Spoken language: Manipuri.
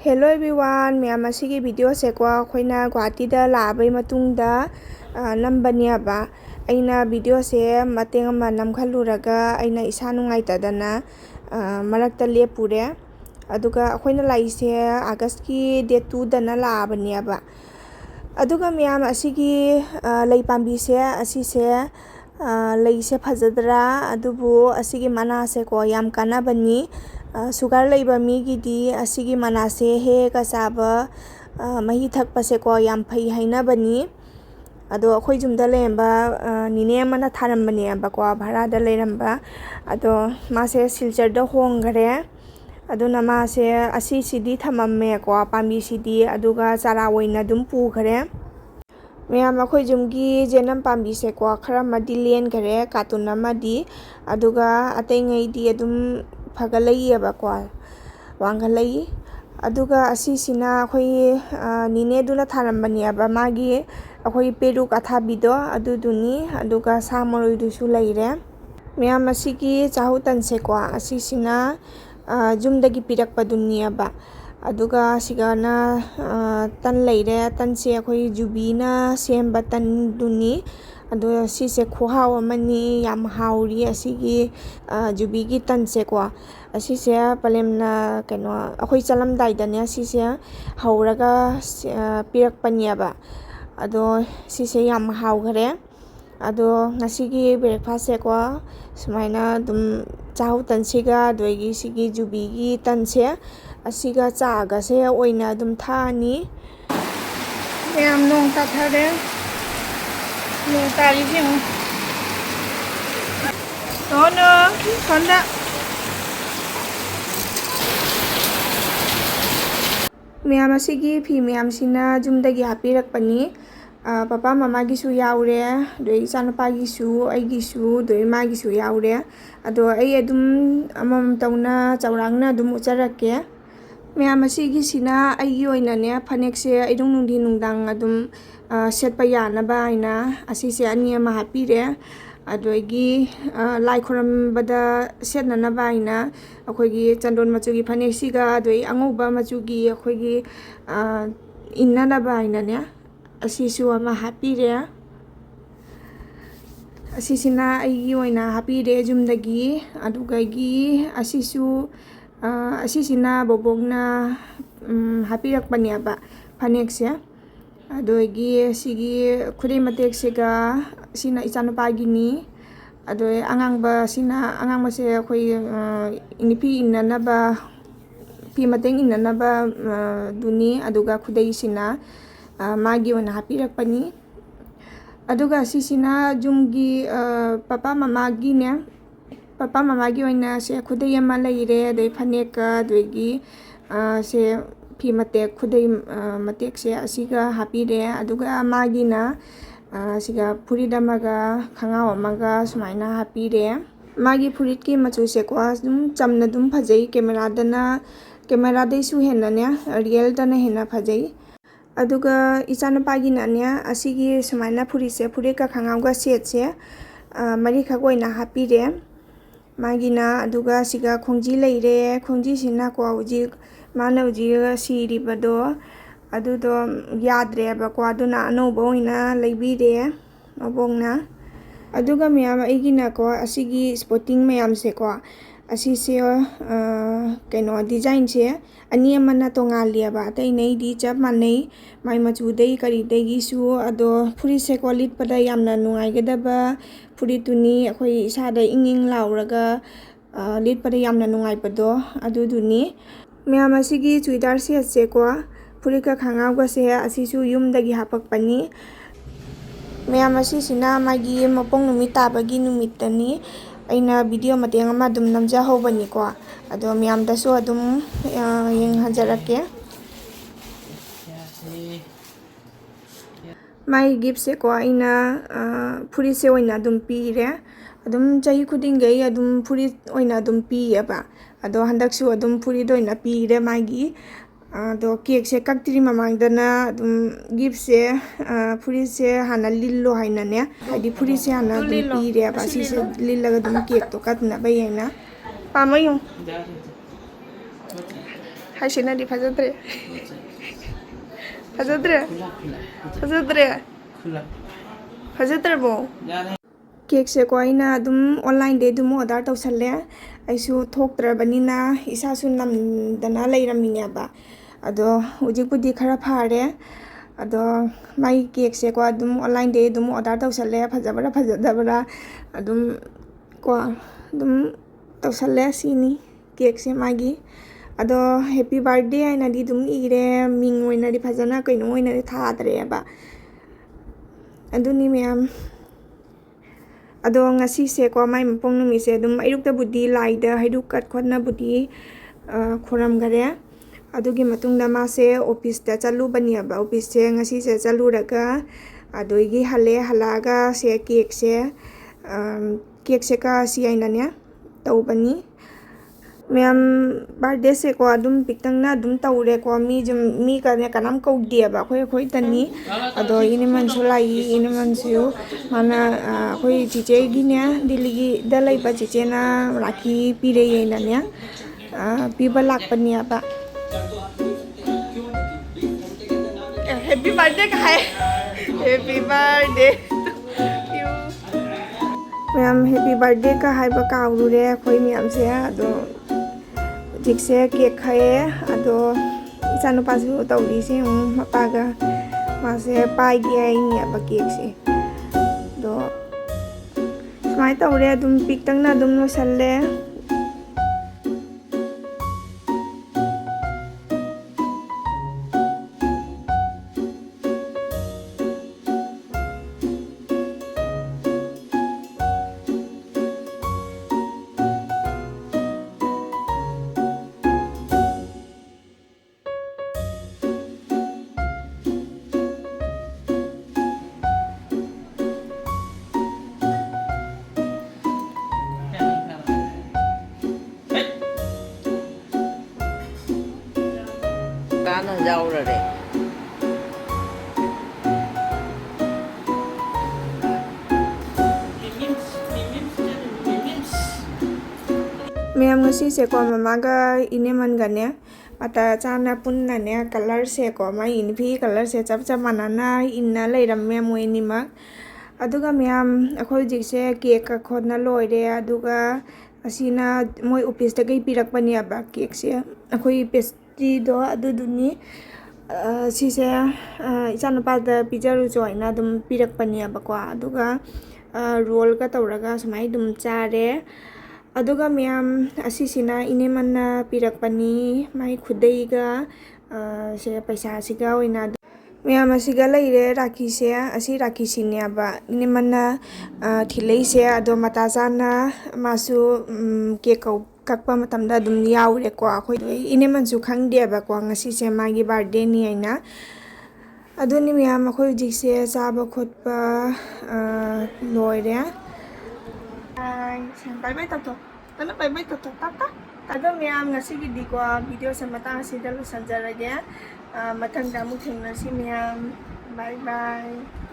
Hello everyone, maya masigi video se kwa khoina Guwahati da labai matungda nambaniaba aina video se mateng ama namkhaluraga aina isa nungaitadana marakta lepure aduga khoina laise August ki date 2 dana laabaniaba aduga maya masigi lei pambi se asise leise phajadra adubu asigi mana se ko yam kanabani sugar leiba migidi asigi manase he kasaba mahi thakpa se ko yam phai hainabani ado akhoi jumda lemba nine mana tharambani aba ko bhara da leramba ado mase silchar da hongare aduna mase asi sidi thamamme ko pambi sidi aduga chara oina dum pu khare मैम अखोई जुमगी जेनम पाम्बी से को खरा मदी लेन करे कातुन मदी अदुगा अतेंगै दी अदुम फगलई अब को वांगलई अदुगा असिसिना अखोई निने दुना थारमबनी अब मागी अखोई पेरुक अथाबिदो अदुदुनी अदुगा सामरोई दुसु लैरे मैम असिगी चाहु तनसे को असिसिना जुमदगी पिरकपा दुनी अब अदुगा सिगाना तन लेरे तन से अखोई जुबीना सेम्बा तन दुनी अदो सिसे खुहाव अमनी याम हाउरी असिगी जुबीगी तन से को असिसे पलेमना कनो अखोई चलम दाइदने असिसे हौरगा पिरकपनियाबा अदो सिसे याम हाउगरे अदो ngasiगी ब्रेकफास्ट से को सुमाइना दुम चाहु तनसिगा दोइगी सिगी जुबीगी तन से asiga chaga se oina dum thani yam nong ta thare nong tari jing no thanda मैम असिगी फी मैम सिना जुमदगी हापिरकपनी papa mama gisu yaure doi chanapa gisu ai gisu doi ma gisu yaure ado ai adum amam tauna chaurangna dum ucharake मैम असिगी सिना आइगी ओइनाने फनेक से आइदुं नुंदि नुंदां अदुम सेटपा यानाबा आइना असिसे अनि अमा हापिरे अदोइगी लाई खोरमबदा सेटनानाबा आइना अखोइगी चंदोन मचुगी फनेक सिगा अदोइ अंगौबा मचुगी अखोइगी इन्नानाबा आइनाने असिसु अमा हापिरे असिसिना आइगी ओइना हापिरे जुमदगी अदुगाइगी असिसु असिसिना बोबोगना हापिरकपनियाबा फनेक से अदोइगी सिगी खुदे मतेक सेगा सिना इचानुपागिनी अदोइ अंगांगबा सिना अंगांगबा से अखोइ इनिपि इन्नानाबा पि मतेंग इन्नानाबा दुनी अदुगा खुदे सिना मागी ओना हापिरकपनी अदुगा सिसिना जुमगी papa mama gi ne papa mama gi oina se khudai ama leire dei phanek ka doigi se phi matek khudai matek se asiga hapire aduga magi na asiga phurit amaga khangaw amaga sumaina hapire magi phurit ki machu se ko dum chamna dum phajai camera dei su henna ne real dana henna phajai aduga ichana pagi na ne asigi sumaina phurit se phurit ka khangaw ga set se mari khagoina hapire magina aduga siga khongji leire khongji sina ko uji mana uji siri bado adudo yadre ba ko aduna no boina leibire obongna aduga miyam igina ko asigi spotting mayam se ko asise keno design se ani amana tongalia ba tai nei di chap manei mai machu dei kari dei gi su ado phuri se ko lit pada yamna nungai gedaba phuri tuni akhoi isa da inging lauraga lit pada yamna nungai pado aduduni मैम असिगी चुइदार से को phuri ka khangau ga se asisu yum dagi hapak pani मैम असिसिना मागी मपोंग नुमि ताबगी नुमितनी aina video mateng ama dum namja hobani ko ado मैम dasu adum yeng hajarake mai gift se ko aina phuri se oina dum pire adum chahi khuding gai adum phuri oina dum pi aba ado handak su adum phuri doina pire magi ado cake se kaktiri mamang dana adum gift se phuri se hana lillo haina ne hadi phuri se hana dum pire aba si se lillaga dum cake to katna bayena pamayo 하시나리 파자드레 파자드레 파자드레 파자드레 뭐 cake Koyna दुम ऑनलाइन दे दुम ऑर्डर तौसले आइसु थोक्त्रबनिना इसासु नमदना लेरमिनेबा अदो हुजिपुदी खरा फारे अदो माई केक से को दुम ऑनलाइन दे दुम ऑर्डर तौसले फजबरा फजदबरा अदुम को दुम तौसले सिनी केक से मागी अदो हैप्पी बर्थडे आइना दी दुम इरे मिंग ओइना दी फजना कइनो ओइना दी थादरेबा अदुनी मैम अदो ngasi ko mai mapong numi se dum ayuk ta budi laida haiduk kat khotna budi khoram gare adugi matung da ma se office ta chalu bania ba office se ngasi se chalu raga adoigi hale halaga se cake se ka si aina nya tau bani ma'am birthday से को अदुम पिक्तंग ना अदुम तौरे को मी का ने कनाम को दिया बा खोय खोय तनी अदो इने मनसु लाई इने मनसु माना खोय चिचे गिन्या दिल्ली गी दलाई बा चिचे ना राखी पिरे ये ना न्या पीबा लाक पनिया बा हैप्पी बर्थडे का है happy birthday ma'am happy birthday का है बा काउरू रे खोय मियाम से अदो जिक्से केक खाए अदो इचानु पासु तौरी से मपागा मासे पाई दिया इनिया बा केक से दो स्माइ तौरे दुम पिक्तंग ना दुम नो सल्ले nó dâu rồi đấy. Ma'am ngasi se ko mama ga ine man ga ne ata chana punna ne color se ko ma in phi color se chap chap manana inna leiram me moi ni ma aduga ma'am akhoi jik se cake ka khona loire aduga asina moi office ta gai pirak pani aba cake se akhoi pastry do adu duni si se ichana pa da pijaru joina dum pirak pani aba ko aduga roll ka tawraga samai dum chare अदुगा मैम असिसिना इने मन्ना पिरकपनी माई खुदैगा से पैसा सिगा ओइना मैम असिगा लैरे राखी से असि राखी सिनेबा इने मन्ना थिलै से अदो मताजाना मासु केक कक्पा मतमदा दुम याउरे को अखोइ इने मनसु खंगदेबा को ngasi से मागी बर्थडे नि आइना अदुनि मैम अखोइ जिसे चाबा खोटपा लोइरे bye bye tau ano bye bye tau tata ado ma'am ngasi di ko video sa matang si dalu sanjarage mathang da mu thengna si ma'am bye bye